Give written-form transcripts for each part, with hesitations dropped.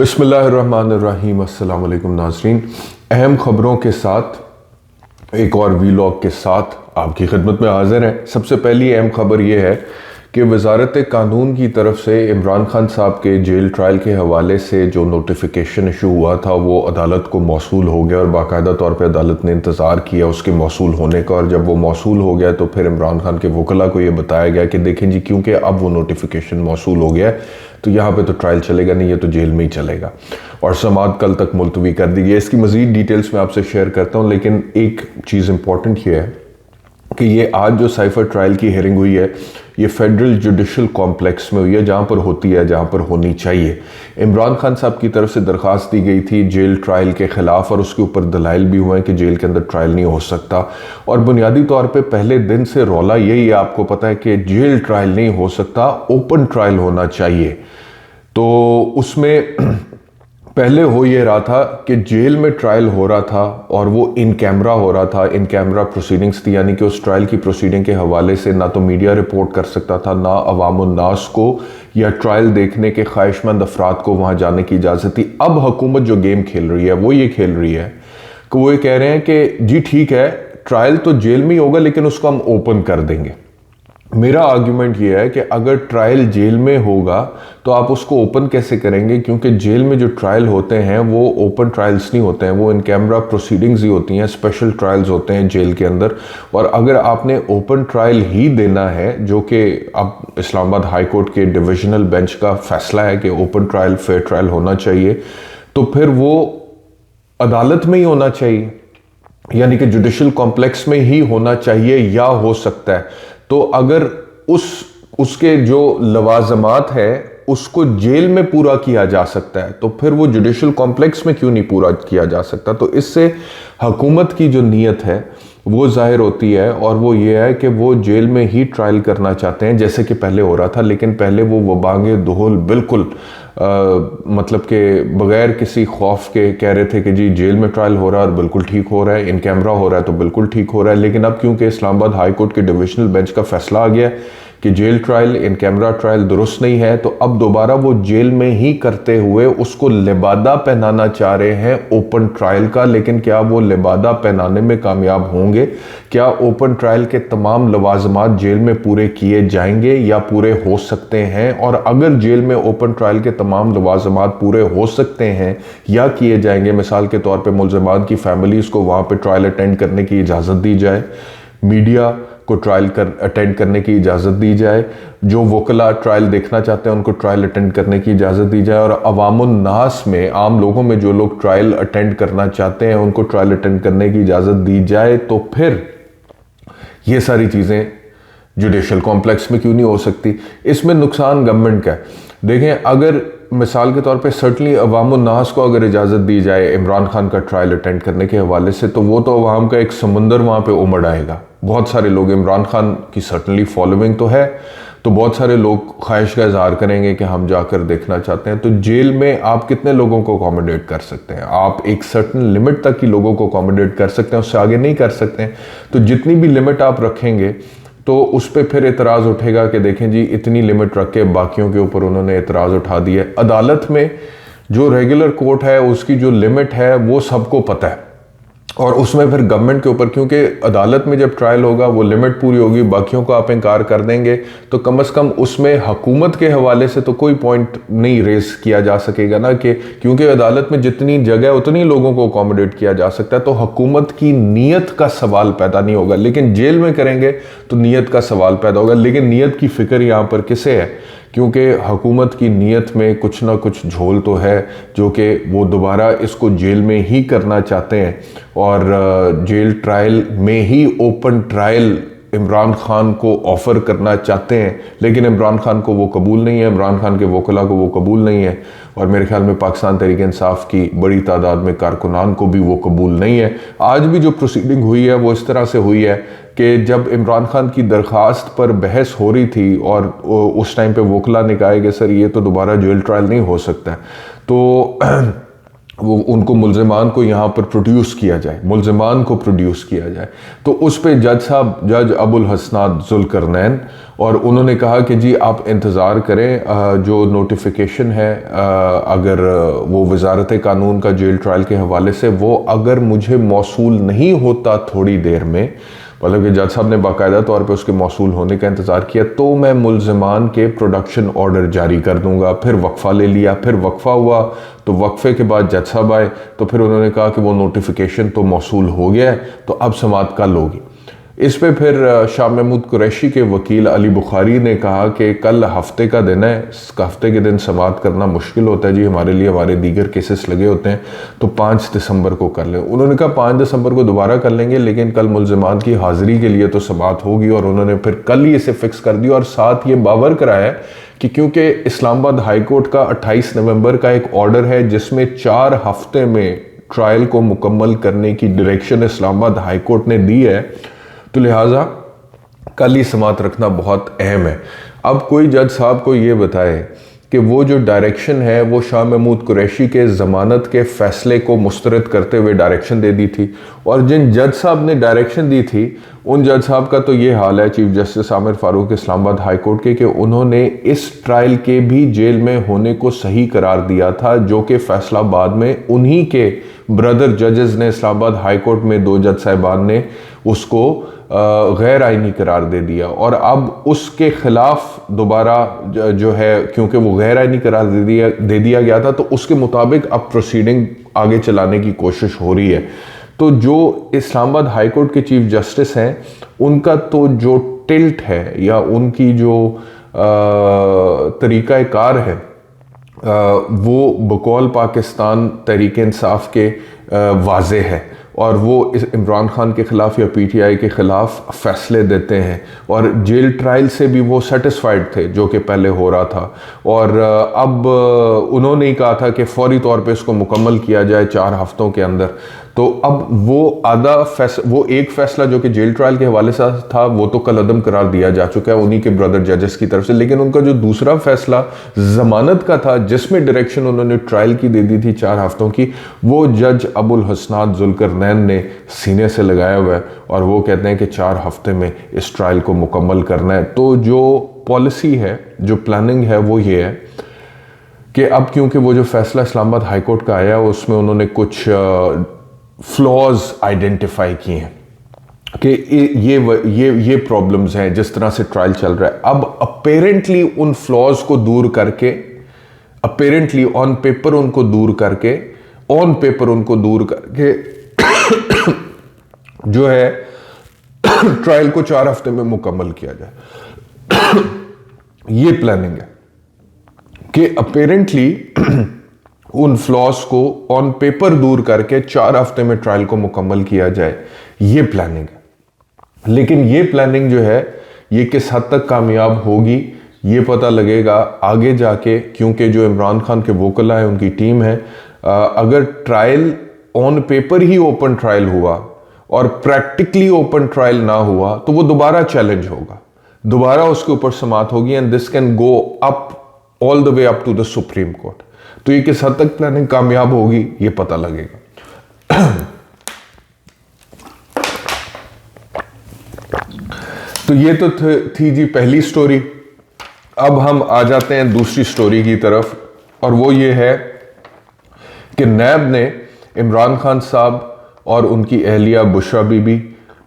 बिस्मिल्लाहिर्रहमानिर्रहीम। अस्सलाम वालेकुम नाज़रीन, अहम ख़बरों के साथ एक और वीलॉग के साथ आपकी खिदमत में हाज़िर हैं। सबसे पहली अहम ख़बर यह है कि वज़ारत कानून की तरफ से इमरान खान साहब के जेल ट्रायल के हवाले से जो नोटिफिकेशन इशू हुआ था वो अदालत को मौसूल हो गया और बाकायदा तौर पर अदालत ने इंतज़ार किया उसके मौसूल होने का। और जब वो मौसूल हो गया तो फिर इमरान खान के वकला को ये बताया गया कि देखें जी, क्योंकि अब वो नोटिफिकेशन मौसूल हो गया है तो यहाँ पे तो ट्रायल चलेगा नहीं, ये तो जेल में ही चलेगा और समाअत कल तक मुलतवी कर दी गई। इसकी मज़ीद डिटेल्स मैं आपसे शेयर करता हूँ, लेकिन एक चीज़ इंपॉर्टेंट ये है कि ये आज जो साइफर ट्रायल की हियरिंग हुई है ये फेडरल जुडिशल कॉम्प्लेक्स में हुई है, जहाँ पर होती है, जहाँ पर होनी चाहिए। इमरान खान साहब की तरफ से दरख्वास्त दी गई थी जेल ट्रायल के ख़िलाफ़ और उसके ऊपर दलाइल भी हुए हैं कि जेल के अंदर ट्रायल नहीं हो सकता। और बुनियादी तौर पे पहले दिन से रौला यही है, आपको पता है कि जेल ट्रायल नहीं हो सकता, ओपन ट्रायल होना चाहिए। तो उसमें पहले हो ये रहा था कि जेल में ट्रायल हो रहा था और वो इन कैमरा हो रहा था, इन कैमरा प्रोसीडिंग्स थी, यानी कि उस ट्रायल की प्रोसीडिंग के हवाले से ना तो मीडिया रिपोर्ट कर सकता था, ना अवामुन्नास को या ट्रायल देखने के ख्वाहिशमंद अफराद को वहाँ जाने की इजाज़त थी। अब हुकूमत जो गेम खेल रही है वो ये खेल रही है कि वो ये कह रहे हैं कि जी ठीक है, ट्रायल तो जेल में ही होगा लेकिन उसको हम ओपन कर देंगे। मेरा आर्ग्यूमेंट ये है कि अगर ट्रायल जेल में होगा तो आप उसको ओपन कैसे करेंगे, क्योंकि जेल में जो ट्रायल होते हैं वो ओपन ट्रायल्स नहीं होते हैं, वो इन कैमरा प्रोसीडिंग्स ही होती हैं, स्पेशल ट्रायल्स होते हैं जेल के अंदर। और अगर आपने ओपन ट्रायल ही देना है, जो कि अब इस्लामाबाद हाई कोर्ट के डिविजनल बेंच का फैसला है कि ओपन ट्रायल फेयर ट्रायल होना चाहिए, तो फिर वो अदालत में ही होना चाहिए, यानी कि जुडिशल कॉम्प्लेक्स में ही होना चाहिए या हो सकता है। तो अगर उसके जो लवाजमात है उसको जेल में पूरा किया जा सकता है तो फिर वो जुडिशल कॉम्प्लेक्स में क्यों नहीं पूरा किया जा सकता। तो इससे हुकूमत की जो नीयत है वो जाहिर होती है और वो ये है कि वो जेल में ही ट्रायल करना चाहते हैं जैसे कि पहले हो रहा था। लेकिन पहले वो वबांगे दोहल बिल्कुल मतलब कि बगैर किसी खौफ के कह रहे थे कि जी जेल में ट्रायल हो रहा है और बिल्कुल ठीक हो रहा है, इन कैमरा हो रहा है तो बिल्कुल ठीक हो रहा है। लेकिन अब क्योंकि इस्लामाबाद हाई कोर्ट के डिविजनल बेंच का फैसला आ गया कि jail trial in camera trial दुरुस्त नहीं है, तो अब दोबारा वो जेल में ही करते हुए उसको लिबादा पहनाना चाह रहे हैं ओपन ट्रायल का। लेकिन क्या वो लिबादा पहनाने में कामयाब होंगे? क्या ओपन ट्रायल के तमाम लवाजमात जेल में पूरे किए जाएंगे या पूरे हो सकते हैं? और अगर जेल में ओपन ट्रायल के तमाम लवाजमात पूरे हो सकते हैं या किए जाएंगे, मिसाल के तौर पर मुलज़मान की फैमिलीज को वहाँ पर ट्रायल अटेंड करने की इजाज़त दी जाए, मीडिया को ट्रायल अटेंड करने की इजाज़त दी जाए, जो वकला ट्रायल देखना चाहते हैं उनको ट्रायल अटेंड करने की इजाज़त दी जाए, और अवामुन्नास में, आम लोगों में जो लोग ट्रायल अटेंड करना चाहते हैं उनको ट्रायल अटेंड करने की इजाज़त दी जाए, तो फिर ये सारी चीज़ें जुडिशल कॉम्प्लेक्स में क्यों नहीं हो सकती? इसमें नुकसान गवर्नमेंट का है। देखें, अगर मिसाल के तौर पे सर्टनली अवामुन्नास को अगर इजाज़त दी जाए इमरान खान का ट्रायल अटेंड करने के हवाले से, तो वो तो अवाम का एक समुंदर वहाँ पे उमड़ आएगा। बहुत सारे लोग, इमरान खान की सर्टनली फॉलोइंग तो है, तो बहुत सारे लोग ख्वाहिश का इजहार करेंगे कि हम जाकर देखना चाहते हैं। तो जेल में आप कितने लोगों को अकोमोडेट कर सकते हैं? आप एक सर्टन लिमिट तक ही लोगों को अकोमोडेट कर सकते हैं, उससे आगे नहीं कर सकते हैं। तो जितनी भी लिमिट आप रखेंगे तो उस पर फिर एतराज़ उठेगा कि देखें जी इतनी लिमिट रख के बाकियों के ऊपर उन्होंने एतराज़ उठा दिया। अदालत में जो रेगुलर कोर्ट है उसकी जो लिमिट है वो सबको पता है, और उसमें फिर गवर्नमेंट के ऊपर, क्योंकि अदालत में जब ट्रायल होगा वो लिमिट पूरी होगी, बाकियों को आप इनकार कर देंगे, तो कम से कम उसमें हुकूमत के हवाले से तो कोई पॉइंट नहीं रेस किया जा सकेगा ना, कि क्योंकि अदालत में जितनी जगह उतनी लोगों को अकोमोडेट किया जा सकता है, तो हुकूमत की नीयत का सवाल पैदा नहीं होगा। लेकिन जेल में करेंगे तो नीयत का सवाल पैदा होगा। लेकिन नीयत की फिक्र यहाँ पर किसे है? क्योंकि हुकूमत की नीयत में कुछ ना कुछ झोल तो है, जो कि वो दोबारा इसको जेल में ही करना चाहते हैं और जेल ट्रायल में ही ओपन ट्रायल इमरान खान को ऑफ़र करना चाहते हैं। लेकिन इमरान खान को वो कबूल नहीं है, इमरान खान के वकला को वो कबूल नहीं है, और मेरे ख्याल में पाकिस्तान तहरीक इंसाफ की बड़ी तादाद में कारकुनान को भी वो कबूल नहीं है। आज भी जो प्रोसीडिंग हुई है वो इस तरह से हुई है कि जब इमरान खान की दरख्वास्त पर बहस हो रही थी और उस टाइम पे वकला ने कहा कि सर ये तो दोबारा जेल ट्रायल नहीं हो सकता है, तो वो उनको मुल्ज़िमान को यहाँ पर प्रोड्यूस किया जाए, मुल्ज़िमान को प्रोड्यूस किया जाए। तो उस पे जज अबुल हसनात ज़ुल्करनैन, और उन्होंने कहा कि जी आप इंतज़ार करें, जो नोटिफिकेशन है अगर वो वज़ारत कानून का जेल ट्रायल के हवाले से, वो अगर मुझे मौसूल नहीं होता थोड़ी देर में, मतलब कि जज साहब ने बाकायदा तौर पे उसके मौसूल होने का इंतज़ार किया, तो मैं मुल्ज़िमान के प्रोडक्शन ऑर्डर जारी कर दूंगा। फिर वक्फ़ा ले लिया, फिर वक्फ़ा हुआ, तो वक्फ़े के बाद जज साहब आए, तो फिर उन्होंने कहा कि वो नोटिफिकेशन तो मौसूल हो गया है, तो अब समाअत कल होगी। इस पे फिर शाह महमूद कुरैशी के वकील अली बुखारी ने कहा कि कल हफ्ते का दिन है, हफ्ते के दिन समाअत करना मुश्किल होता है जी, हमारे लिए हमारे दीगर केसेस लगे होते हैं, तो 5 दिसंबर को कर लें। उन्होंने कहा 5 दिसंबर को दोबारा कर लेंगे, लेकिन कल मुल्ज़िमान की हाज़िरी के लिए तो समाअत होगी, और उन्होंने फिर कल ही इसे फिक्स कर दिया। और साथ ये बावर कराया कि क्योंकि इस्लामाबाद हाई कोर्ट का 28 नवंबर का एक ऑर्डर है जिसमें 4 हफ्ते में ट्रायल को मुकम्मल करने की डायरेक्शन इस्लामाबाद हाई कोर्ट ने दी है, तो लिहाजा कल ही समाअत रखना बहुत अहम है। अब कोई जज साहब को ये बताए कि वो जो डायरेक्शन है वो शाह महमूद कुरैशी के ज़मानत के फ़ैसले को मुस्तरद करते हुए डायरेक्शन दे दी थी, और जिन जज साहब ने डायरेक्शन दी थी उन जज साहब का तो ये हाल है, chief justice Aamir Farooq Islamabad high court के, कि उन्होंने इस ट्रायल के भी जेल में होने को सही करार दिया था, जो कि फ़ैसला बाद में उन्हीं के ब्रदर जजेस ने इस्लामाबाद हाई कोर्ट में 2 जज साहिबान ने उसको गैर आइनी करार दे दिया। और अब उसके खिलाफ दोबारा जो है, क्योंकि वो गैर आइनी करार दे दिया गया था, तो उसके मुताबिक अब प्रोसीडिंग आगे चलाने की कोशिश हो रही है। तो जो इस्लामाबाद हाई कोर्ट के चीफ जस्टिस हैं, उनका तो जो टिल्ट है या उनकी जो तरीक़ा कार है, वो बकौल पाकिस्तान तहरीक इंसाफ के वाज़े है, और वो इस इमरान खान के ख़िलाफ़ या पीटीआई के ख़िलाफ़ फ़ैसले देते हैं, और जेल ट्रायल से भी वो सेटिस्फाइड थे जो कि पहले हो रहा था। और अब उन्होंने ही कहा था कि फ़ौरी तौर पे इसको मुकम्मल किया जाए 4 हफ्तों के अंदर। तो अब वो एक फ़ैसला जो कि जेल ट्रायल के हवाले से था, वो तो कल अदम करार दिया जा चुका है उन्हीं के ब्रदर जजेस की तरफ से, लेकिन उनका जो दूसरा फ़ैसला ज़मानत का था, जिसमें डायरेक्शन उन्होंने ट्रायल की दे दी थी 4 हफ्तों की, वो जज अबुल हसनात ज़ुल्करनैन ने सीने से लगाया हुआ है, और वो कहते हैं कि 4 हफ्ते में इस ट्रायल को मुकम्मल करना है। तो जो पॉलिसी है, जो प्लानिंग है, वो ये है कि अब क्योंकि वो जो फैसला इस्लामाबाद हाई कोर्ट का आया, उसमें उन्होंने कुछ फ्लॉज आइडेंटिफाई किए हैं कि ये प्रॉब्लम्स हैं जिस तरह से ट्रायल चल रहा है। अब अपेरेंटली उन फ्लॉज को दूर करके, अपेरेंटली ऑन पेपर उनको दूर करके जो है ट्रायल को 4 हफ्ते में मुकम्मल किया जाए। ये प्लानिंग है कि अपेरेंटली उन फ्लॉज को ऑन पेपर दूर करके 4 हफ्ते में ट्रायल को मुकम्मल किया जाए, ये प्लानिंग है। लेकिन ये प्लानिंग जो है, ये किस हद तक कामयाब होगी ये पता लगेगा आगे जाके, क्योंकि जो इमरान खान के वोकला है, उनकी टीम है, अगर trial on paper he open trial हुआ और प्रैक्टिकली ओपन ट्रायल ना हुआ, तो वो दोबारा चैलेंज होगा, दोबारा उसके ऊपर समाअत होगी, and this can go up all the way up to the supreme court. तो ये किस हद तक प्लानिंग कामयाब होगी ये पता लगेगा। तो ये तो थी जी पहली स्टोरी। अब हम आ जाते हैं दूसरी स्टोरी की तरफ, और वो ये है कि नैब ने इमरान खान साहब और उनकी अहलिया बुशरा बीबी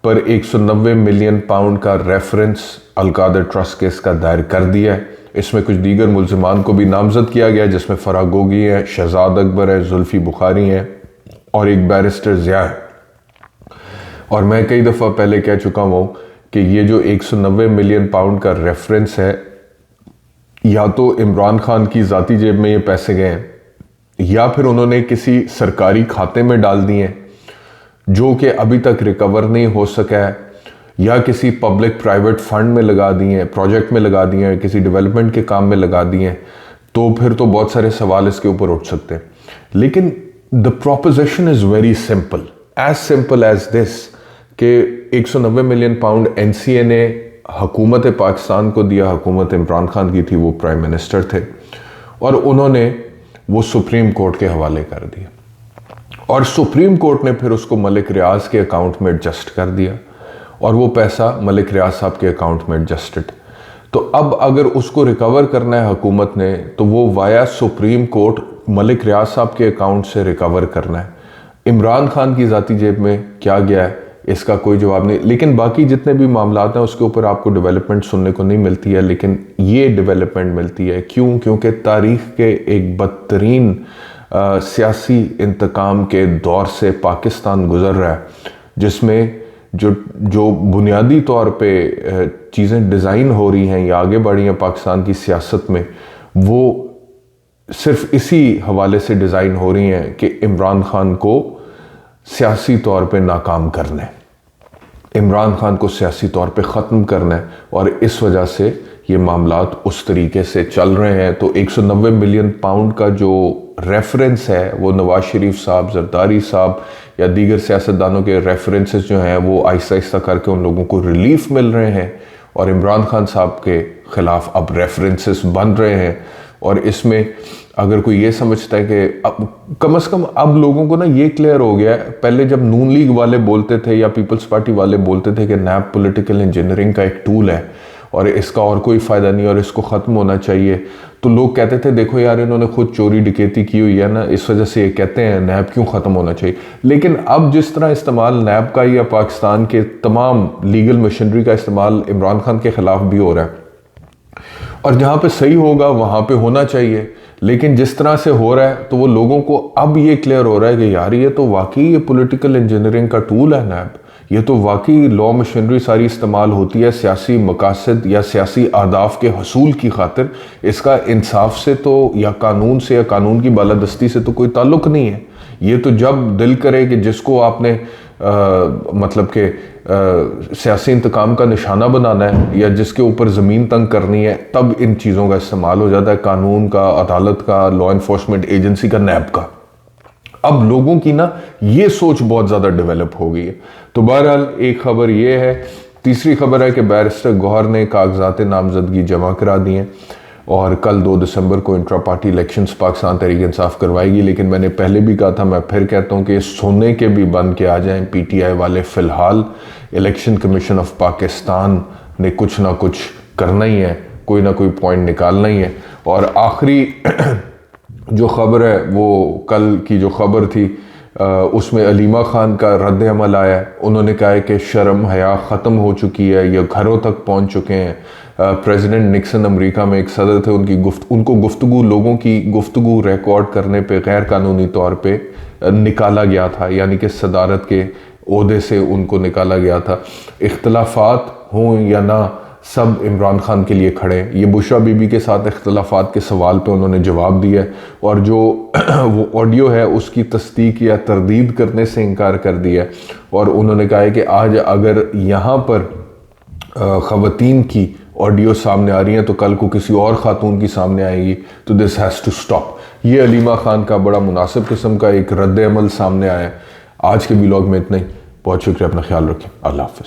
पर 190 मिलियन पाउंड का रेफरेंस अलकादर ट्रस्ट केस का दायर कर दिया है। इसमें कुछ दीगर मुल्ज़िमान को भी नामजद किया गया, जिसमें फराह गोगी है, शहजाद अकबर है, जुल्फी बुखारी है, और एक बैरिस्टर ज़िया है। और मैं कई दफ़ा पहले कह चुका हूँ कि ये जो 190 मिलियन पाउंड का रेफरेंस है, या तो इमरान खान की ज़ाती जेब में ये पैसे गए हैं, या फिर उन्होंने किसी सरकारी खाते में डाल दिए हैं जो कि अभी तक रिकवर नहीं हो सका है, या किसी पब्लिक प्राइवेट फंड में लगा दिए हैं, प्रोजेक्ट में लगा दिए हैं, किसी डेवलपमेंट के काम में लगा दिए हैं, तो फिर तो बहुत सारे सवाल इसके ऊपर उठ सकते हैं। लेकिन the proposition is very simple as this कि 190 मिलियन पाउंड एनसीए ने हुकूमत पाकिस्तान को दिया, हुकूमत इमरान खान की थी, वो प्राइम मिनिस्टर थे, और उन्होंने वो सुप्रीम कोर्ट के हवाले कर दिया। और सुप्रीम कोर्ट ने फिर उसको मलिक रियाज के अकाउंट में एडजस्ट कर दिया और वो पैसा मलिक रियाज साहब के अकाउंट में एडजस्टेड। तो अब अगर उसको रिकवर करना है हुकूमत ने तो वो वाया सुप्रीम कोर्ट मलिक रियाज साहब के अकाउंट से रिकवर करना है। इमरान खान की ज़ाती जेब में क्या गया है इसका कोई जवाब नहीं, लेकिन बाकी जितने भी मामलात हैं उसके ऊपर आपको डेवलपमेंट सुनने को नहीं मिलती है, लेकिन ये डेवलपमेंट मिलती है। क्यों? क्योंकि तारीख़ के एक बदतरीन सियासी इंतकाम के दौर से पाकिस्तान गुज़र रहा है, जिसमें जो बुनियादी तौर पे चीज़ें डिज़ाइन हो रही हैं या आगे बढ़ी हैं पाकिस्तान की सियासत में, वो सिर्फ इसी हवाले से डिज़ाइन हो रही हैं कि इमरान खान को सियासी तौर पे नाकाम करना है, इमरान खान को सियासी तौर पे ख़त्म करना है, और इस वजह से ये मामलात उस तरीके से चल रहे हैं। तो 190 मिलियन पाउंड का जो रेफरेंस है वो नवाज शरीफ साहब, जरदारी साहब या दीगर सियासतदानों के रेफरेंसेस जो हैं वो आहिस्ता आहिस्ता करके उन लोगों को रिलीफ मिल रहे हैं, और इमरान खान साहब के ख़िलाफ़ अब रेफरेंसेस बन रहे हैं। और इसमें अगर कोई ये समझता है कि अब कम से कम अब लोगों को ना ये क्लियर हो गया है, पहले जब नून लीग वाले बोलते थे या पीपल्स पार्टी वाले बोलते थे कि नैब पॉलिटिकल इंजीनियरिंग का एक टूल है और इसका और कोई फ़ायदा नहीं और इसको ख़त्म होना चाहिए, तो लोग कहते थे देखो यार इन्होंने खुद चोरी डकैती की हुई है ना, इस वजह से ये कहते हैं नैब क्यों ख़त्म होना चाहिए। लेकिन अब जिस तरह इस्तेमाल नैब का या पाकिस्तान के तमाम लीगल मशीनरी का इस्तेमाल इमरान खान के ख़िलाफ़ भी हो रहा है, और जहाँ पे सही होगा वहाँ पे होना चाहिए, लेकिन जिस तरह से हो रहा है तो वो लोगों को अब ये क्लियर हो रहा है कि यार ये तो वाकई ये पॉलिटिकल इंजीनियरिंग का टूल है नैब, ये तो वाकई लॉ मशीनरी सारी इस्तेमाल होती है सियासी मकासद या सियासी अहदाफ के हसूल की खातिर, इसका इंसाफ से तो या कानून से या कानून की बालादस्ती से तो कोई ताल्लुक नहीं है। ये तो जब दिल करे कि जिसको आपने मतलब के सियासी इंतकाम का निशाना बनाना है या जिसके ऊपर ज़मीन तंग करनी है, तब इन चीज़ों का इस्तेमाल हो जाता है, कानून का, अदालत का, लॉ इन्फोर्समेंट एजेंसी का, नैब का। अब लोगों की ना ये सोच बहुत ज़्यादा डेवलप हो गई है। तो बहरहाल एक खबर ये है। तीसरी खबर है कि बैरिस्टर गौहर ने कागजात नामजदगी जमा करा दी हैं और कल 2 दिसंबर को intra party elections Pakistan Tehreek Insaf करवाएगी। लेकिन मैंने पहले भी कहा था, मैं फिर कहता हूँ कि सोने के भी बन के आ जाएं पीटीआई वाले। फ़िलहाल इलेक्शन कमीशन ऑफ पाकिस्तान ने कुछ ना कुछ करना ही है, कोई ना कोई पॉइंट निकालना ही है। और आखिरी जो ख़बर है वो कल की जो ख़बर थी उसमें अलीमा खान का रद्द अमल आया है। उन्होंने कहा है कि शर्म हया ख़त्म हो चुकी है, ये घरों तक पहुंच चुके हैं। प्रेसिडेंट निक्सन अमेरिका में एक सदर थे, उनको गुफ्तगू, लोगों की गुफ्तगू रिकॉर्ड करने पे गैर कानूनी तौर पे निकाला गया था, यानी कि सदारत के ओहदे से उनको निकाला गया था। इख्तलाफात हों या ना, सब इमरान खान के लिए खड़े हैं। ये बुशरा बीबी के साथ इख्तलाफात के सवाल पे उन्होंने जवाब दिया है, और जो वो ऑडियो है उसकी तस्दीक या तरदीद करने से इनकार कर दिया है। और उन्होंने कहा है कि आज अगर यहाँ पर ख़वातीन की ऑडियो सामने आ रही हैं तो कल को किसी और ख़ातून की सामने आएगी, तो दिस हैज़ टू स्टॉप। ये अलीमा खान का बड़ा मुनासिब किस्म का एक रद्द अमल सामने आया है। आज के व्लॉग में इतना ही। बहुत शुक्रिया, अपना ख्याल रखें। अल्लाह हाफ़िज़।